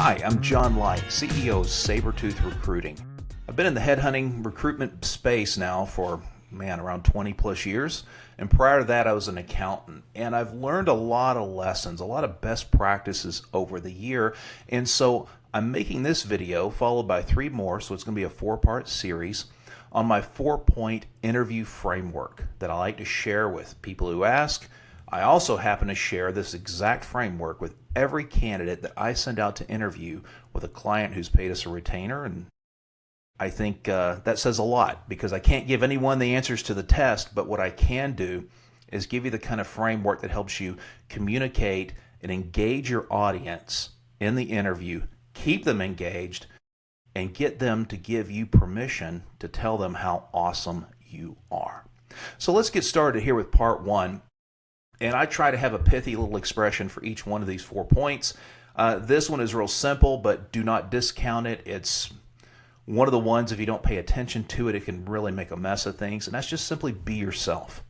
Hi, I'm John Light, CEO of Sbr2th Recruiting. I've been in the headhunting recruitment space now for, around 20 plus years. And prior to that, I was an accountant. And I've learned a lot of lessons, a lot of best practices over the year. And so I'm making this video followed by 3 more, so it's going to be a 4-part series on my 4-point interview framework that I like to share with people who ask. I also happen to share this exact framework with every candidate that I send out to interview with a client who's paid us a retainer. And I think that says a lot, because I can't give anyone the answers to the test, but what I can do is give you the kind of framework that helps you communicate and engage your audience in the interview, keep them engaged, and get them to give you permission to tell them how awesome you are. So let's get started here with part 1. And I try to have a pithy little expression for each one of these 4 points. This one is real simple, but do not discount it. It's one of the ones, if you don't pay attention to it, it can really make a mess of things. And that's just simply be yourself.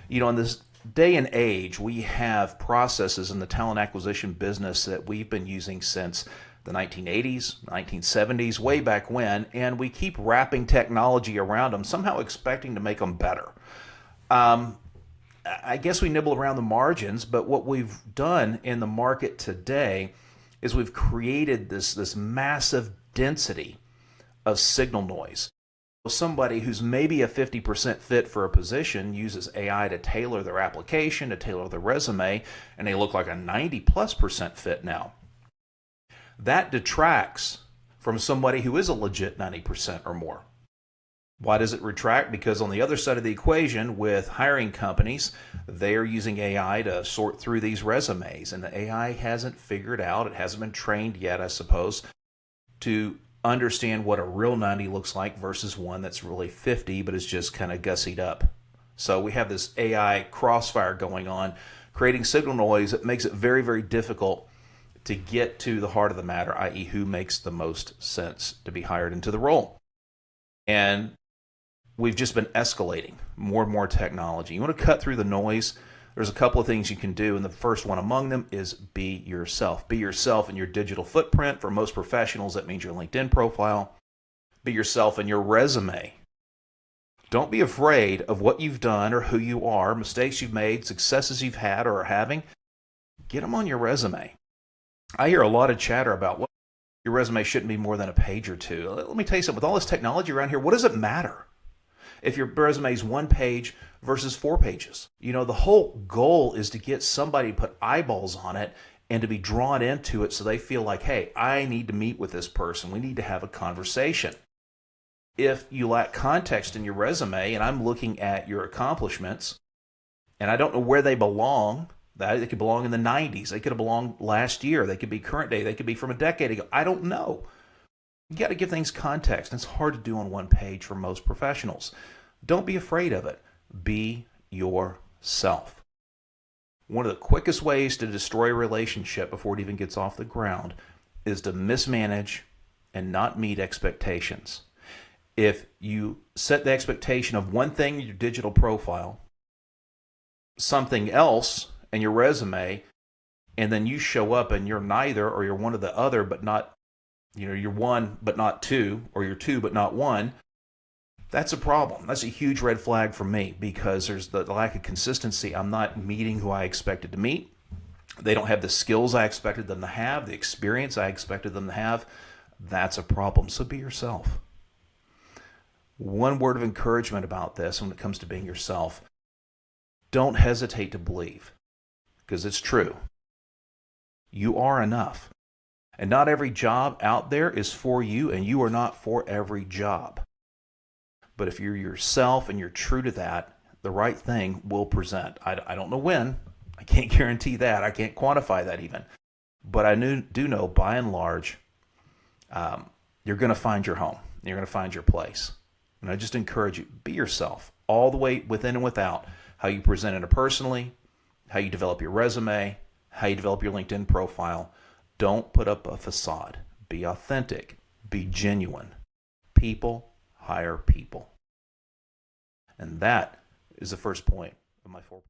You know, in this day and age, we have processes in the talent acquisition business that we've been using since the 1980s, 1970s, way back when, and we keep wrapping technology around them, somehow expecting to make them better. I guess we nibble around the margins, but what we've done in the market today is we've created this massive density of signal noise. Somebody who's maybe a 50% fit for a position uses AI to tailor their application, to tailor their resume, and they look like a 90+% fit now. That detracts from somebody who is a legit 90% or more. Why does it retract? Because on the other side of the equation with hiring companies, they're using AI to sort through these resumes, and the AI hasn't figured out, it hasn't been trained yet, I suppose, to understand what a real 90 looks like versus one that's really 50 but is just kind of gussied up. So we have this AI crossfire going on, creating signal noise that makes it very, very difficult to get to the heart of the matter, i.e. who makes the most sense to be hired into the role. And we've just been escalating more and more technology. You want to cut through the noise? There's a couple of things you can do, and the first one among them is be yourself. Be yourself in your digital footprint. For most professionals, that means your LinkedIn profile. Be yourself in your resume. Don't be afraid of what you've done or who you are, mistakes you've made, successes you've had or are having. Get them on your resume. I hear a lot of chatter about what your resume shouldn't be more than a page or 2. Let me tell you something. With all this technology around here, what does it matter if your resume is 1 page versus 4 pages? You know, the whole goal is to get somebody to put eyeballs on it and to be drawn into it so they feel like, hey, I need to meet with this person. We need to have a conversation. If you lack context in your resume, and I'm looking at your accomplishments, and I don't know where they belong, they could belong in the 90s. They could have belonged last year. They could be current day. They could be from a decade ago. I don't know. You got to give things context. It's hard to do on 1 page for most professionals. Don't be afraid of it. Be yourself. One of the quickest ways to destroy a relationship before it even gets off the ground is to mismanage and not meet expectations. If you set the expectation of one thing in your digital profile, something else in your resume, and then you show up and you're neither, or you're one or the other, but not, you're 1 but not 2, or you're 2 but not 1, that's a problem. That's a huge red flag for me, because there's the lack of consistency. I'm not meeting who I expected to meet. They don't have the skills I expected them to have, the experience I expected them to have. That's a problem. So be yourself. One word of encouragement about this when it comes to being yourself: don't hesitate to believe, because it's true. You are enough. And not every job out there is for you, and you are not for every job. But if you're yourself and you're true to that, the right thing will present. I don't know when. I can't guarantee that. I can't quantify that even. But I do know, by and large, you're going to find your home. You're going to find your place. And I just encourage you, be yourself all the way within and without. How you present interpersonally, how you develop your resume, how you develop your LinkedIn profile. Don't put up a facade. Be authentic. Be genuine. People hire people. And that is the first point of my 4